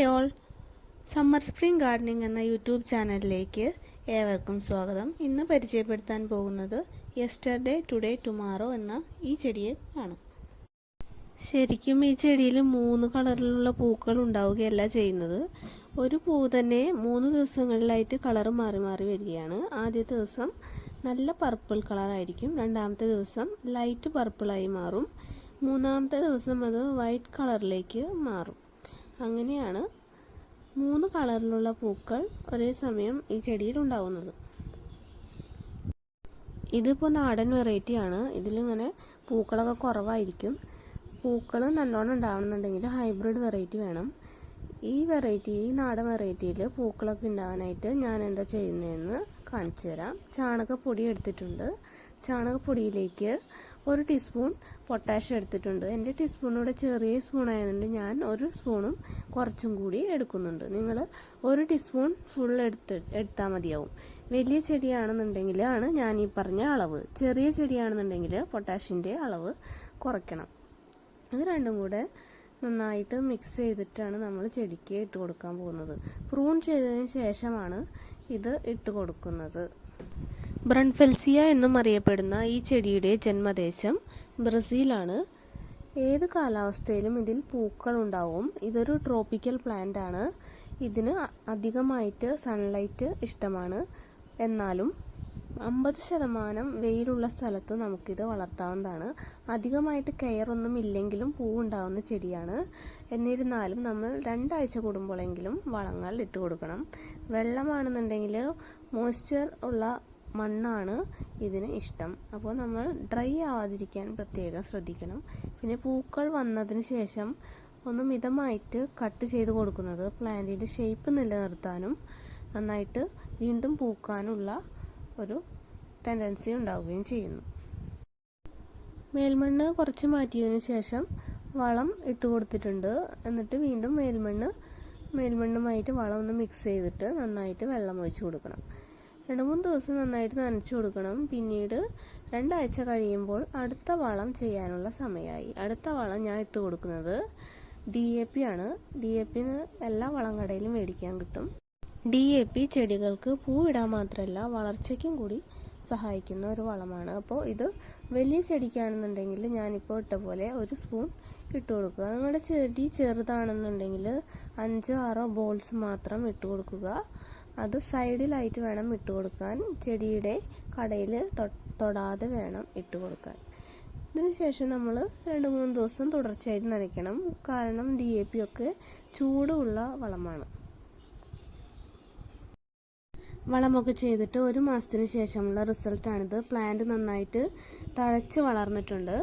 Hi all, summer spring gardening എന്ന YouTube ചാനലിലേക്ക് ഏവർക്കും സ്വാഗതം. ഇന്ന് പരിചയപ്പെടുത്താൻ പോകുന്നത് യെസ്റ്റർഡേ ടുഡേ ടുമാറോ എന്ന ഈ ചെടിയെ ആണ്. ശരിക്കും ഈ ചെടിയിൽ 3 കളറിലുള്ള പൂക്കൾ ഉണ്ടാവുകയല്ല ചെയ്യുന്നത്. ഒരു പൂ തന്നെ 3 ദിവസങ്ങളിലായിട്ട് കളർ മാറി മാറി വരികയാണ്. ആദ്യത്തെ ദിവസം നല്ല പർപ്പിൾ കളറായിരിക്കും, രണ്ടാമത്തെ ദിവസം ലൈറ്റ് പർപ്പിളായി മാറും, മൂന്നാമത്തെ ദിവസം അത് വൈറ്റ് കളറിലേക്ക് മാറും. അങ്ങനെയാണ് 3 കളറിലുള്ള പൂക്കൾ ഒരേ സമയം ഈ ചെടിയിൽ ഉണ്ടാകുന്നത്. ഇതിപ്പോൾ നാടൻ വെറൈറ്റിയാണ്. ഇതിലിങ്ങനെ പൂക്കളൊക്കെ കുറവായിരിക്കും. പൂക്കൾ നല്ലോണം ഉണ്ടാവണമെന്നുണ്ടെങ്കിൽ ഹൈബ്രിഡ് വെറൈറ്റി വേണം. ഈ നാടൻ വെറൈറ്റിയിൽ പൂക്കളൊക്കെ ഉണ്ടാകാനായിട്ട് ഞാൻ എന്താ ചെയ്യുന്നതെന്ന് കാണിച്ചു തരാം. ചാണകപ്പൊടി എടുത്തിട്ടുണ്ട്. ചാണകപ്പൊടിയിലേക്ക് 1 ടീസ്പൂൺ പൊട്ടാഷ്യം എടുത്തിട്ടുണ്ട്. എൻ്റെ ടീസ്പൂണിവിടെ ചെറിയ സ്പൂൺ ആയതുകൊണ്ട് ഞാൻ 1 സ്പൂണും കുറച്ചും കൂടി എടുക്കുന്നുണ്ട്. നിങ്ങൾ 1 ടീസ്പൂൺ ഫുൾ എടുത്താൽ മതിയാവും. വലിയ ചെടിയാണെന്നുണ്ടെങ്കിൽ ആണ് ഞാൻ ഈ പറഞ്ഞ അളവ്. ചെറിയ ചെടിയാണെന്നുണ്ടെങ്കിൽ പൊട്ടാഷ്യൻ്റെ അളവ് കുറയ്ക്കണം. ഇത് രണ്ടും കൂടെ നന്നായിട്ട് മിക്സ് ചെയ്തിട്ടാണ് നമ്മൾ ചെടിക്ക് ഇട്ട് കൊടുക്കാൻ പോകുന്നത്. പ്രൂൺ ചെയ്തതിന് ശേഷമാണ് ഇത് ഇട്ട് കൊടുക്കുന്നത്. ബ്രൺഫെൽസിയ എന്നും അറിയപ്പെടുന്ന ഈ ചെടിയുടെ ജന്മദേശം ബ്രസീലാണ്. ഏത് കാലാവസ്ഥയിലും ഇതിൽ പൂക്കൾ ഉണ്ടാവും. ഇതൊരു ട്രോപ്പിക്കൽ പ്ലാന്റ് ആണ്. ഇതിന് അധികമായിട്ട് സൺലൈറ്റ് ഇഷ്ടമാണ്. എന്നാലും 50% വെയിലുള്ള സ്ഥലത്ത് നമുക്കിത് വളർത്താവുന്നതാണ്. അധികമായിട്ട് കെയർ ഒന്നും ഇല്ലെങ്കിലും പൂവുണ്ടാവുന്ന ചെടിയാണ്. എന്നിരുന്നാലും നമ്മൾ 2 ആഴ്ച കൂടുമ്പോഴെങ്കിലും വളങ്ങൾ ഇട്ട് കൊടുക്കണം. വെള്ളമാണെന്നുണ്ടെങ്കിൽ മോയ്സ്ചർ ഉള്ള മണ്ണാണ് ഇതിന് ഇഷ്ടം. അപ്പോൾ നമ്മൾ ഡ്രൈ ആവാതിരിക്കാൻ പ്രത്യേകം ശ്രദ്ധിക്കണം. പിന്നെ പൂക്കൾ വന്നതിന് ശേഷം ഒന്ന് മിതമായിട്ട് കട്ട് ചെയ്ത് കൊടുക്കുന്നത് പ്ലാന്റിൻ്റെ ഷേപ്പ് നിലനിർത്താനും നന്നായിട്ട് വീണ്ടും പൂക്കാനുള്ള ഒരു ടെൻഡൻസി ഉണ്ടാവുകയും ചെയ്യുന്നു. മേൽമണ്ണ് കുറച്ച് മാറ്റിയതിന് ശേഷം വളം ഇട്ട് കൊടുത്തിട്ടുണ്ട്. എന്നിട്ട് വീണ്ടും മേൽമണ്ണുമായിട്ട് വളം ഒന്ന് മിക്സ് ചെയ്തിട്ട് നന്നായിട്ട് വെള്ളം ഒഴിച്ച് കൊടുക്കണം. 2-3 ദിവസം നന്നായിട്ട് നനച്ചു കൊടുക്കണം. പിന്നീട് 2 ആഴ്ച കഴിയുമ്പോൾ അടുത്ത വളം ചെയ്യാനുള്ള സമയമായി. അടുത്ത വളം ഞാൻ ഇട്ട് കൊടുക്കുന്നത് DAP ആണ്. DAP എല്ലാ വളം കടയിലും മേടിക്കാൻ കിട്ടും. DAP ചെടികൾക്ക് പൂവിടാൻ മാത്രമല്ല വളർച്ചയ്ക്കും കൂടി സഹായിക്കുന്ന ഒരു വളമാണ്. അപ്പോൾ ഇത് വലിയ ചെടിക്കാണെന്നുണ്ടെങ്കിൽ ഞാനിപ്പോൾ ഇട്ട പോലെ 1 സ്പൂൺ ഇട്ട് കൊടുക്കുക. നിങ്ങളുടെ ചെടി ചെറുതാണെന്നുണ്ടെങ്കിൽ 5-6 ബോൾസ് മാത്രം ഇട്ട് കൊടുക്കുക. അത് സൈഡിലായിട്ട് വേണം ഇട്ട് കൊടുക്കാൻ. ചെടിയുടെ കടയിൽ തൊടാതെ വേണം ഇട്ട് കൊടുക്കാൻ. ഇതിനുശേഷം നമ്മൾ 2-3 ദിവസം തുടർച്ചയായിട്ട് നനയ്ക്കണം. കാരണം DAP ഒക്കെ ചൂടുള്ള വളമാണ്. വളമൊക്കെ ചെയ്തിട്ട് 1 മാസത്തിന് ശേഷമുള്ള റിസൾട്ടാണിത്. പ്ലാന്റ് നന്നായിട്ട് തഴച്ച് വളർന്നിട്ടുണ്ട്.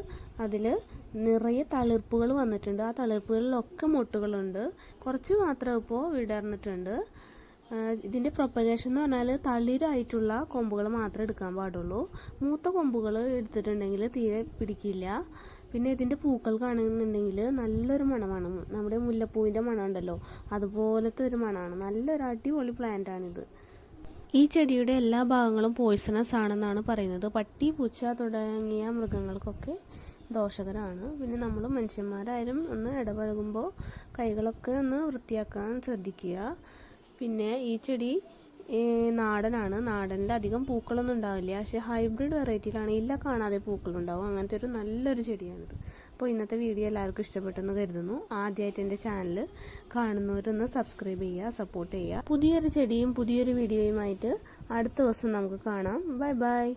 അതിൽ നിറയെ തളിർപ്പുകൾ വന്നിട്ടുണ്ട്. ആ തളിർപ്പുകളിലൊക്കെ മൊട്ടുകളുണ്ട്. കുറച്ച് മാത്രം ഇപ്പോൾ വിടർന്നിട്ടുണ്ട്. ഇതിൻ്റെ പ്രൊപ്പഗേഷൻ എന്ന് പറഞ്ഞാൽ തളിരായിട്ടുള്ള കൊമ്പുകൾ മാത്രമേ എടുക്കാൻ പാടുള്ളൂ. മൂത്ത കൊമ്പുകൾ എടുത്തിട്ടുണ്ടെങ്കിൽ തീരെ പിടിക്കില്ല. പിന്നെ ഇതിൻ്റെ പൂക്കൾ കാണുന്നുണ്ടെങ്കിൽ നല്ലൊരു മണമാണ്. നമ്മുടെ മുല്ലപ്പൂവിൻ്റെ മണം ഉണ്ടല്ലോ, അതുപോലത്തെ ഒരു മണമാണ്. നല്ലൊരു അടിപൊളി പ്ലാന്റാണിത്. ഈ ചെടിയുടെ എല്ലാ ഭാഗങ്ങളും പോയ്സണസ് ആണെന്നാണ് പറയുന്നത്. പട്ടി, പൂച്ച തുടങ്ങിയ മൃഗങ്ങൾക്കൊക്കെ ദോഷകരമാണ്. പിന്നെ നമ്മൾ മനുഷ്യന്മാരായാലും ഒന്ന് ഇടപഴകുമ്പോൾ കൈകളൊക്കെ ഒന്ന് വൃത്തിയാക്കാൻ ശ്രദ്ധിക്കുക. പിന്നെ ഈ ചെടി നാടനാണ്. നാടനിൽ അധികം പൂക്കളൊന്നും ഉണ്ടാവില്ല. പക്ഷേ ഹൈബ്രിഡ് വെറൈറ്റിയിലാണ് ഇല്ല കാണാതെ പൂക്കളുണ്ടാവും. അങ്ങനത്തെ ഒരു നല്ലൊരു ചെടിയാണിത്. അപ്പോൾ ഇന്നത്തെ വീഡിയോ എല്ലാവർക്കും ഇഷ്ടപ്പെട്ടെന്ന് കരുതുന്നു. ആദ്യമായിട്ട് എൻ്റെ ചാനൽ കാണുന്നവരൊന്ന് സബ്സ്ക്രൈബ് ചെയ്യുക, സപ്പോർട്ട് ചെയ്യുക. പുതിയൊരു ചെടിയും പുതിയൊരു വീഡിയോയുമായിട്ട് അടുത്ത ദിവസം നമുക്ക് കാണാം. Bye bye.